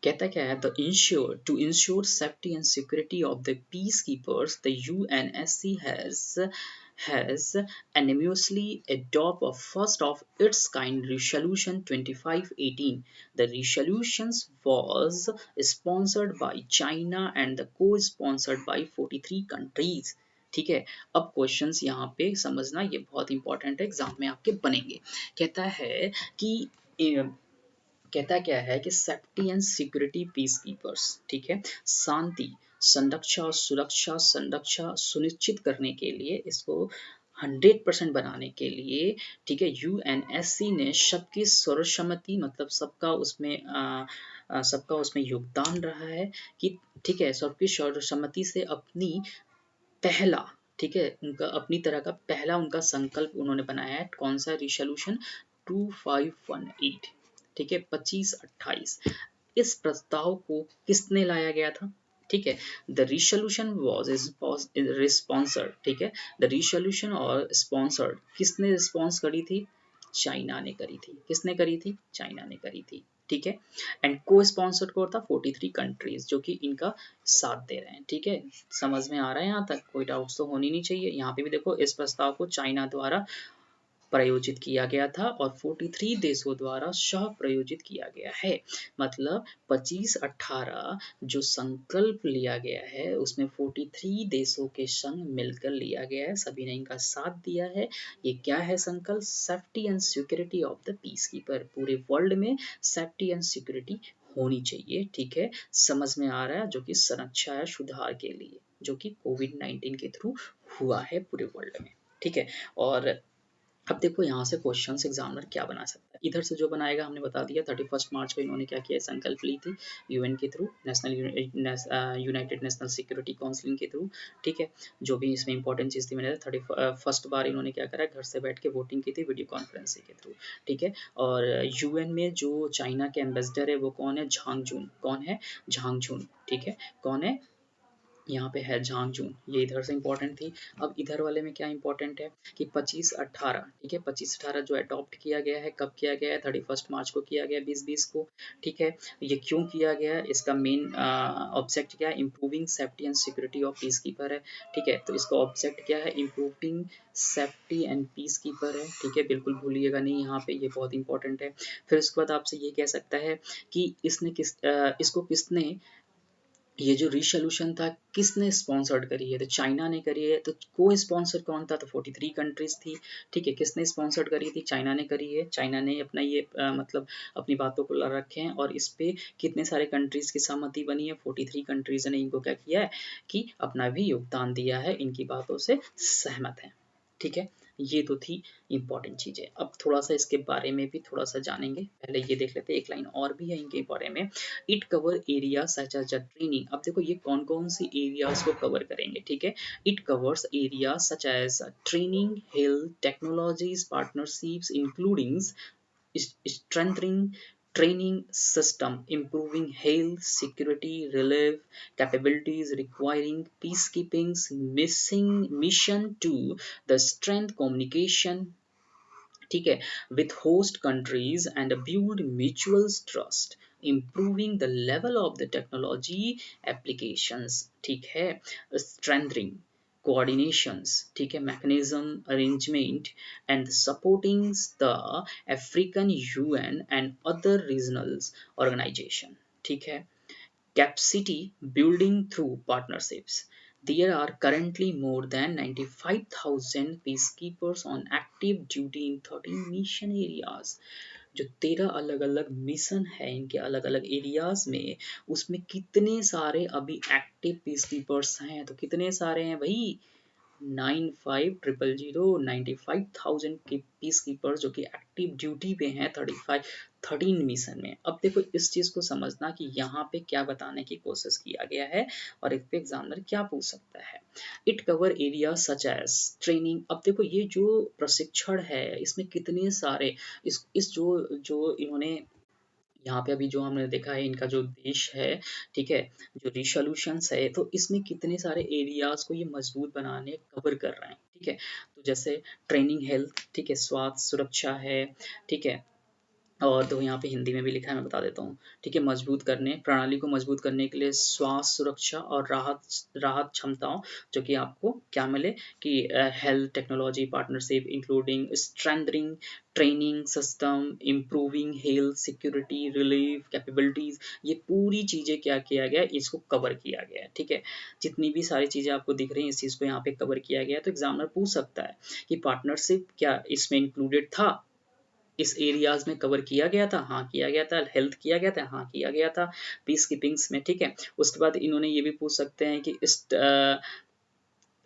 कहता क्या है, the ensure to ensure safety and security of the peace keepers the UNSC has unanimously adopt a first of its kind resolution 2518. The resolution was sponsored by China and the co-sponsored by 43 countries. ठीक है, अब questions यहाँ पे समझना ये बहुत important है, exam में आपके बनेंगे। कहता है कि कहता क्या है कि safety and security peace keepers, ठीक है, शांति संरक्षा और संरक्षा सुनिश्चित करने के लिए, इसको 100% बनाने के लिए, ठीक है, यूएनएससी ने सबकी सर्वसम्मति, मतलब सबका उसमें योगदान रहा है कि, ठीक है, सबकी सर्वसम्मति से अपनी पहला, ठीक है, उनका अपनी तरह का पहला उनका संकल्प उन्होंने बनाया है। कौन सा, रिसोल्यूशन 2518, ठीक है, 2528। इस प्रस्ताव को किसने लाया गया था, ठीक है, द रिसोल्यूशन वॉज स्पॉन्सर्ड, ठीक है, द रिसोल्यूशन और स्पॉन्सर्ड, किसने रिस्पॉन्स करी थी, चाइना ने करी थी। किसने करी थी, चाइना ने करी थी। ठीक है, एंड को स्पॉन्सर्ड कौन था, 43 कंट्रीज जो कि इनका साथ दे रहे हैं। ठीक है, समझ में आ रहा है, यहाँ तक कोई डाउट्स तो होनी नहीं चाहिए। यहाँ पे भी देखो इस प्रस्ताव को चाइना द्वारा प्रायोजित किया गया था और 43 देशों द्वारा सह प्रायोजित किया गया है। मतलब 2518 जो संकल्प लिया गया है उसमें 43 देशों के संग मिलकर लिया गया है, सभी ने इनका साथ दिया है। ये क्या है संकल्प, safety and security of the piece keeper, पूरे वर्ल्ड में सेफ्टी एंड सिक्योरिटी होनी चाहिए। ठीक है, समझ में आ रहा है, जो कि संरक्षा है सुधार के लिए, जो कि कोविड-19 के थ्रू हुआ है पूरे वर्ल्ड में। ठीक है, और अब देखो यहाँ से क्वेश्चंस एग्जामिनर क्या बना सकता है, इधर से जो बनाएगा हमने बता दिया। 31 मार्च को इन्होंने क्या किया, संकल्प ली थी यूएन के through, national United national security council के थ्रू। ठीक है, जो भी इसमें इंपॉर्टेंट चीज़ थी, मैंने 31 बार इन्होंने क्या करा, घर से बैठ के वोटिंग की थी वीडियो कॉन्फ्रेंसिंग के थ्रू। ठीक है, और यूएन में जो चाइना के एम्बेसडर है वो कौन है, झांग जून। कौन है, झांग जून। ठीक है, कौन है, यहाँ पे है झांगझून, ये इधर से इंपॉर्टेंट थी। अब इधर वाले में क्या इंपॉर्टेंट है कि 25-18, ठीक है, 25-18 जो अडॉप्ट किया गया है, कब किया गया है, 31 मार्च को किया गया, 2020 को, ठीक है। ये क्यों किया गया है, इसका मेन ऑब्जेक्ट क्या है, improving safety and security of peace keeper है, ठीक है। तो इसका ऑब्जेक्ट क्या है, improving safety and piece keeper है, ठीक है, बिल्कुल भूलिएगा नहीं यहाँ पे, ये बहुत इंपॉर्टेंट है। फिर उसके बाद आपसे ये कह सकता है कि इसको किसने, ये जो रिसोल्यूशन था किसने स्पॉन्सर्ड करी है, तो चाइना ने करी है। तो को स्पॉन्सर कौन था, तो 43 कंट्रीज थी, ठीक है। किसने स्पॉन्सर्ड करी थी, चाइना ने करी है। चाइना ने अपना ये मतलब अपनी बातों को ला रखे हैं, और इस पे कितने सारे कंट्रीज की सहमति बनी है, 43 कंट्रीज ने इनको क्या किया है कि अपना भी योगदान दिया है, इनकी बातों से सहमत है, ठीक है। ये तो थी इंपॉर्टेंट चीजें। अब थोड़ा सा इसके बारे में भी थोड़ा सा जानेंगे, पहले ये देख लेते हैं, एक लाइन और भी है इनके बारे में। It cover area such as a training. अब देखो ये कौन कौन सी एरियाज को कवर करेंगे, ठीक है। It covers area such as training, health, technologies, partnerships including strengthening training system, improving health, security, relief capabilities, requiring peacekeeping's missing mission to the strength communication, ठीक है, with host countries and build mutual trust, improving the level of the technology applications, ठीक है, strengthening coordinations, ठीक है, mechanism arrangement and supporting the African UN and other regional organization, ठीक है, capacity building through partnerships. There are currently more than 95,000 peacekeepers on active duty in 13 mission areas. जो 13 अलग अलग mission है इनके अलग अलग एरियाज में, उसमें कितने सारे अभी एक्टिव पीस कीपर्स हैं, तो कितने सारे हैं भाई, 95,000 के पीस कीपर जो कि एक्टिव ड्यूटी पे हैं 13 मिशन में। अब देखो इस चीज को समझना कि यहाँ पे क्या बताने की कोशिश किया गया है और इस पे एग्जामिनर क्या पूछ सकता है। It cover area such as training. अब देखो ये जो प्रशिक्षण है इसमें कितने सारे इस जो जो इन्होंने यहाँ पे अभी जो हमने देखा है इनका जो देश है, ठीक है, जो रिसोल्यूशंस है, तो इसमें कितने सारे एरियाज को ये मजबूत बनाने कवर कर रहे हैं, ठीक है। तो जैसे ट्रेनिंग, हेल्थ, ठीक है, स्वास्थ्य सुरक्षा है, ठीक है, और तो यहाँ पे हिंदी में भी लिखा है, मैं बता देता हूँ, ठीक है, मजबूत करने, प्रणाली को मजबूत करने के लिए स्वास्थ्य सुरक्षा और राहत राहत क्षमताओं, जो कि आपको क्या मिले कि health technology partnership including strengthening training system, improving health security relief capabilities, ये पूरी चीजें क्या किया गया है, इसको कवर किया गया है, ठीक है। जितनी भी सारी चीजें आपको दिख रही हैं इस चीज को यहाँ पे कवर किया गया है। तो एग्जामिनर पूछ सकता है कि पार्टनरशिप क्या इसमें इंक्लूडेड था, इस एरियाज में कवर किया गया था, हाँ किया गया था, हेल्थ किया गया था, हाँ किया गया था, पीस कीपिंग्स में, ठीक है। उसके बाद इन्होंने ये भी पूछ सकते हैं कि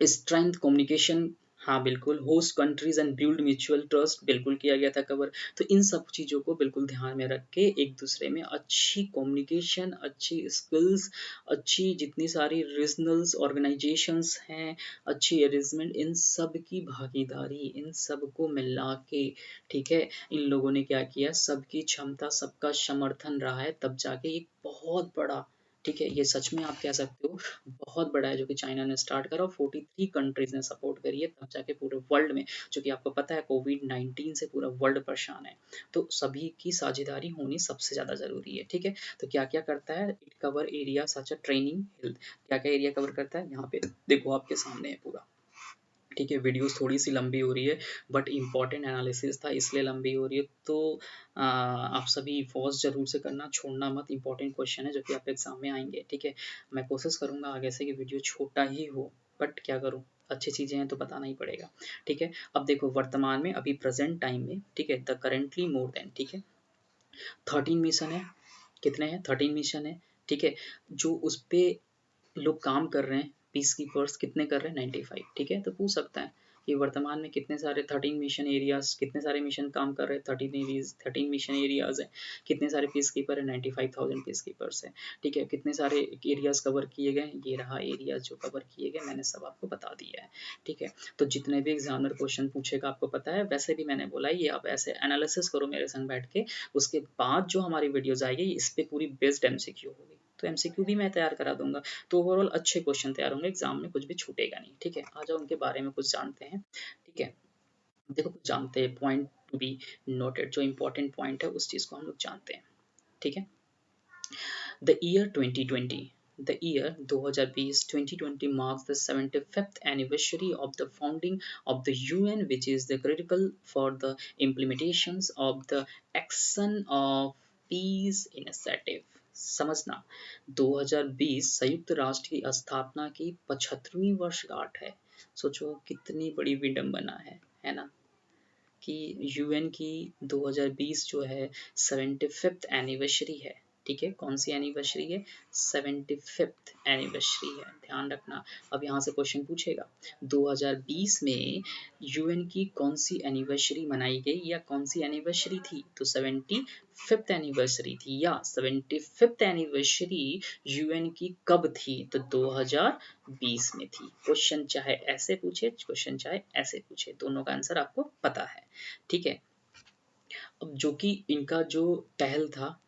स्ट्रेंथ कम्युनिकेशन, हाँ बिल्कुल, host countries and build mutual trust, बिल्कुल किया गया था कवर। तो इन सब चीज़ों को बिल्कुल ध्यान में रख के एक दूसरे में अच्छी कम्युनिकेशन, अच्छी स्किल्स, अच्छी जितनी सारी रीजनल्स ऑर्गेनाइजेशंस हैं, अच्छी अरेंजमेंट, इन सब की भागीदारी, इन सब को मिला के, ठीक है, इन लोगों ने क्या किया, सबकी क्षमता सबका समर्थन रहा है, तब जाके एक बहुत बड़ा, ठीक है, ये सच में आप कह सकते हो बहुत बड़ा है जो कि चाइना ने स्टार्ट करा और 43 कंट्रीज ने सपोर्ट करी है, तब जाके पूरे वर्ल्ड में, जो कि आपको पता है कोविड-19 से पूरा वर्ल्ड परेशान है, तो सभी की साझेदारी होनी सबसे ज़्यादा ज़रूरी है, ठीक है। तो क्या क्या करता है, it cover area such a training health, क्या क्या एरिया कवर करता है, यहाँ पे देखो आपके सामने है पूरा, ठीक है। वीडियोस थोड़ी सी लंबी हो रही है बट इम्पॉर्टेंट एनालिसिस था इसलिए लंबी हो रही है, तो आप सभी वॉच जरूर से करना, छोड़ना मत, इम्पॉर्टेंट क्वेश्चन है जो कि आप एग्जाम में आएंगे, ठीक है। मैं कोशिश करूंगा आगे से कि वीडियो छोटा ही हो, बट क्या करूँ, अच्छी चीज़ें हैं तो बताना ही पड़ेगा, ठीक है। अब देखो वर्तमान में अभी प्रेजेंट टाइम में, ठीक है, द करेंटली मोर देन, ठीक है, 13 मिशन है, कितने हैं, 13 मिशन है, ठीक है। जो उस पे लोग काम कर रहे हैं, पीस कीपर्स कितने कर रहे हैं, 95, ठीक है। तो पूछ सकता है कि वर्तमान में कितने सारे 13 मिशन एरियाज, कितने सारे मिशन काम कर रहे हैं, 13 मिशन एरियाज है, कितने सारे पीस कीपर है, 95,000 पीस कीपर्स है, ठीक है। कितने सारे एरियाज कवर किए गए, ये रहा एरियाज जो कवर किए गए, मैंने सब आपको बता दिया है, ठीक है। तो जितने भी एग्जामिनर क्वेश्चन पूछेगा आपको पता है, वैसे भी मैंने बोला ये आप ऐसे एनालिसिस करो मेरे संग बैठ के, उसके बाद जो हमारी वीडियोज आएगी इस पे पूरी बेस्ड एमसीक्यू होगी, तो एमसीक्यू भी मैं तैयार करा दूंगा। तो ओवरऑल अच्छे क्वेश्चन तैयार होंगे, एग्जाम में कुछ भी छूटेगा नहीं। ठीक है, आ जाओ उनके बारे में कुछ जानते हैं। ठीक है, देखो कुछ जानते हैं, पॉइंट टू बी नोटेड, जो इंपॉर्टेंट पॉइंट है उस चीज को हम लोग जानते हैं। ठीक है, The year 2020, the year 2020, 2020 marks the 75th anniversary of the founding of the UN, which is the critical for the implementations of the Action of Peace Initiative. समझना, 2020 संयुक्त राष्ट्र की स्थापना की 75वीं वर्षगांठ है। सोचो कितनी बड़ी विडंबना है ना, कि यूएन की 2020 जो है 75th एनिवर्सरी है। ठीक है, कौन सी एनिवर्सरी है? 75th एनिवर्सरी है, ध्यान रखना। अब यहाँ से क्वेश्चन पूछेगा 2020 में यूएन की कौन सी एनिवर्सरी मनाई गई या कौन सी एनिवर्सरी थी? तो 75th एनिवर्सरी थी, या 75th एनिवर्सरी यूएन की कब थी? तो 2020 में थी। क्वेश्चन चाहे ऐसे पूछे, क्वेश्चन चाहे ऐसे पूछे, दोनों का आंसर आपको पता है। ठीक है, अब जो कि इनका जो पहल था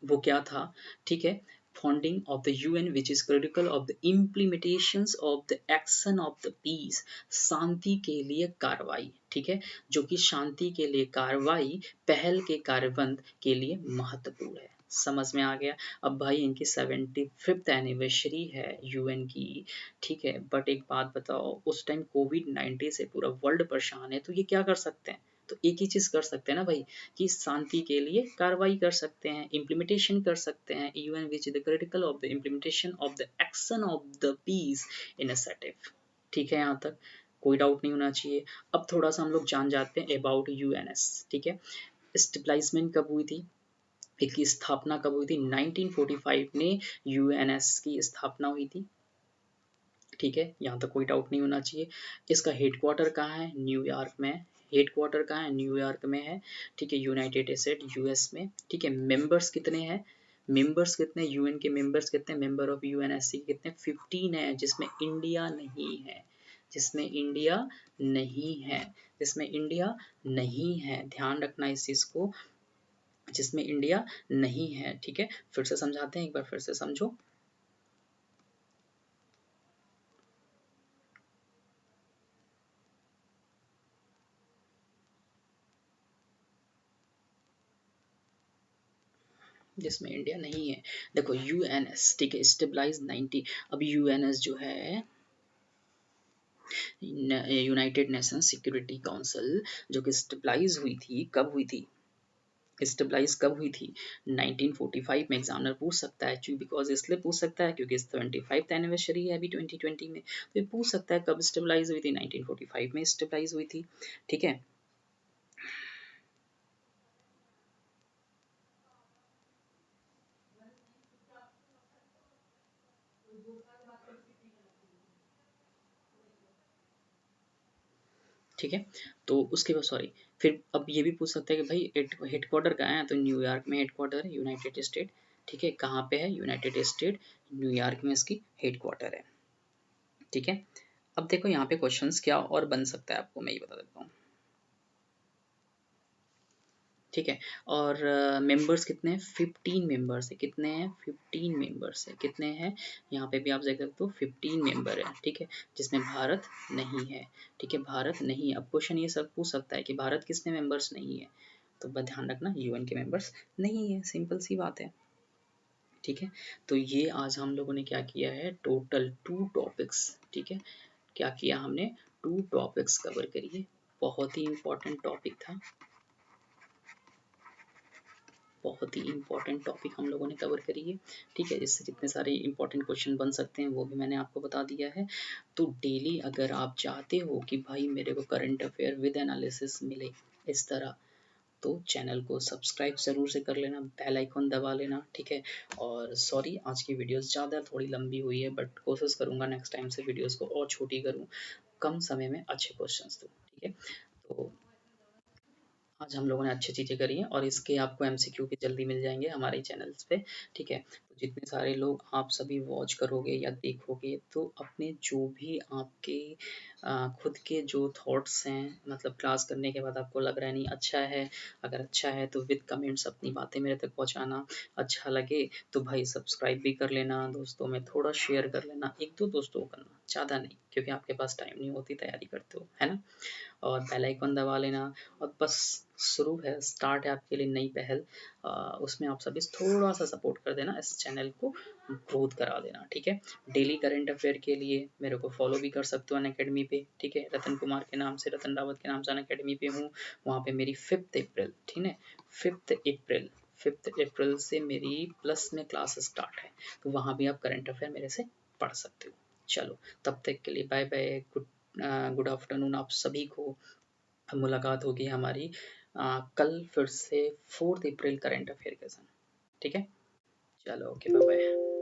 वो क्या था? ठीक है, founding of the UN which is critical of the implementations of the action of the peace, शांति के लिए कार्रवाई। ठीक है, जो कि शांति के लिए कार्रवाई पहल के कार्यबंद के लिए महत्वपूर्ण है। समझ में आ गया? अब भाई इनकी 75th एनिवर्सरी है यूएन की। ठीक है, बट एक बात बताओ, उस टाइम कोविड-19 से पूरा वर्ल्ड परेशान है, तो ये क्या कर सकते हैं? तो एक ही चीज कर सकते हैं ना भाई, कि शांति के लिए कार्रवाई कर सकते हैं, इम्प्लीमेंटेशन कर सकते हैं। UN which is the critical of the implementation of the action of the piece initiative. ठीक है, यहाँ तक कोई डाउट नहीं होना चाहिए। अब थोड़ा सा हम लोग जान जाते हैं अबाउट यूएनएस। ठीक है, स्टेबलाइजमेंट कब हुई थी, इसकी स्थापना कब हुई थी? 1945 में यूएनएस की स्थापना हुई थी। ठीक है, यहाँ तक कोई डाउट नहीं होना चाहिए। इसका हेडक्वार्टर कहाँ है? न्यूयॉर्क में। हेडक्वार्टर कहाँ है? न्यूयॉर्क में है। ठीक है, यूनाइटेड स्टेट यूएस में। ठीक है, मेंबर्स कितने हैं? मेंबर्स कितने यूएन के? मेंबर्स कितने? मेंबर ऑफ यूएनएससी कितने? 15 है, जिसमें इंडिया नहीं है। जिसमें इंडिया नहीं है, जिसमें इंडिया नहीं है, ध्यान रखना इस चीज को, जिसमें इंडिया नहीं है। ठीक है, फिर से समझाते हैं, एक बार फिर से समझो। जिसमें इंडिया नहीं है। देखो यूएनएस, ठीक है, स्टेबलाइज 90। अब यूएनएस जो है यूनाइटेड नेशन सिक्योरिटी काउंसिल, जो कि स्टेबलाइज हुई थी, कब हुई थी? स्टेबलाइज कब हुई थी? 1945 में। एग्जामिनर पूछ सकता है, बिकॉज इसलिए पूछ सकता है क्योंकि 75th एनिवर्सरी है अभी 2020 में, तो ये पूछ सकता है कब स्टेबलाइज हुई थी? 1945 में स्टेबलाइज हुई थी। ठीक है, ठीक है, तो उसके बाद सॉरी, फिर अब ये भी पूछ सकते हैं कि भाई हेडक्वार्टर कहाँ है? तो न्यूयॉर्क में हेडक्वार्टर है, यूनाइटेड स्टेट। ठीक है, कहाँ पे है? यूनाइटेड स्टेट, न्यूयॉर्क में इसकी हेडक्वार्टर है। ठीक है, अब देखो यहाँ पे क्वेश्चंस क्या और बन सकता है, आपको मैं ये बता देता हूँ। ठीक है, और मेंबर्स कितने हैं? 15 मेंबर्स है। कितने हैं? 15 मेंबर्स है। कितने हैं? यहाँ पे भी आप देख सकते हो 15 मेंबर है। ठीक है, जिसमें भारत नहीं है। ठीक है, भारत नहीं है। अब क्वेश्चन ये सब पूछ सकता है कि भारत किसमें मेंबर्स नहीं है, तो बस ध्यान रखना यूएन के मेंबर्स नहीं है, सिंपल सी बात है। ठीक है, तो ये आज हम लोगों ने क्या किया है, टोटल 2 टॉपिक्स। ठीक है, क्या किया हमने? 2 टॉपिक्स कवर करिए। बहुत ही इंपॉर्टेंट टॉपिक था, बहुत ही इंपॉर्टेंट टॉपिक हम लोगों ने कवर करी है। ठीक है, इससे जितने सारे इंपॉर्टेंट क्वेश्चन बन सकते हैं वो भी मैंने आपको बता दिया है। तो डेली अगर आप चाहते हो कि भाई मेरे को करंट अफेयर विद एनालिसिस मिले इस तरह, तो चैनल को सब्सक्राइब ज़रूर से कर लेना, बेल आइकन दबा लेना। ठीक है, और सॉरी आज की वीडियोस ज़्यादा थोड़ी लंबी हुई है, बट कोशिश करूँगा नेक्स्ट टाइम से वीडियोस को और छोटी करूँ, कम समय में अच्छे क्वेश्चंस दूँ। ठीक है, तो आज हम लोगों ने अच्छी चीज़ें करी हैं और इसके आपको एमसीक्यू भी जल्दी मिल जाएंगे हमारे चैनल्स पे। ठीक है, तो जितने सारे लोग आप सभी वॉच करोगे या देखोगे तो अपने जो भी आपके खुद के जो थॉट्स हैं, मतलब क्लास करने के बाद आपको लग रहा है नहीं अच्छा है, अगर अच्छा है तो विद कमेंट्स अपनी बातें मेरे तक पहुँचाना। अच्छा लगे तो भाई सब्सक्राइब भी कर लेना, दोस्तों में थोड़ा शेयर कर लेना, 1-2 दोस्तों को करना, ज़्यादा नहीं, क्योंकि आपके पास टाइम नहीं होती, तैयारी करते हो, है ना? और बेल आइकन दबा लेना और बस शुरू है, स्टार्ट है आपके लिए नई पहल। उसमें आप सभी थोड़ा सा सपोर्ट कर देना, इस चैनल को ग्रोथ करा देना, ठीक है? डेली करंट अफेयर के लिए मेरे को फॉलो भी कर सकते हो अनअकैडमी पे, ठीक है? रतन कुमार के नाम से, रतन रावत के नाम से अनअकैडमी पे हूँ। वहाँ पे मेरी 5 अप्रैल, ठीक है, 5 अप्रैल से मेरी प्लस में क्लास स्टार्ट है, तो वहाँ भी आप करंट अफेयर मेरे से पढ़ सकते हो। चलो, तब तक के लिए बाय बाय, गुड आफ्टरनून आप सभी को। मुलाकात होगी हमारी कल फिर से 4 अप्रैल करंट अफेयर के साथ, ठीक है? चलो, ओके, बाय बाय।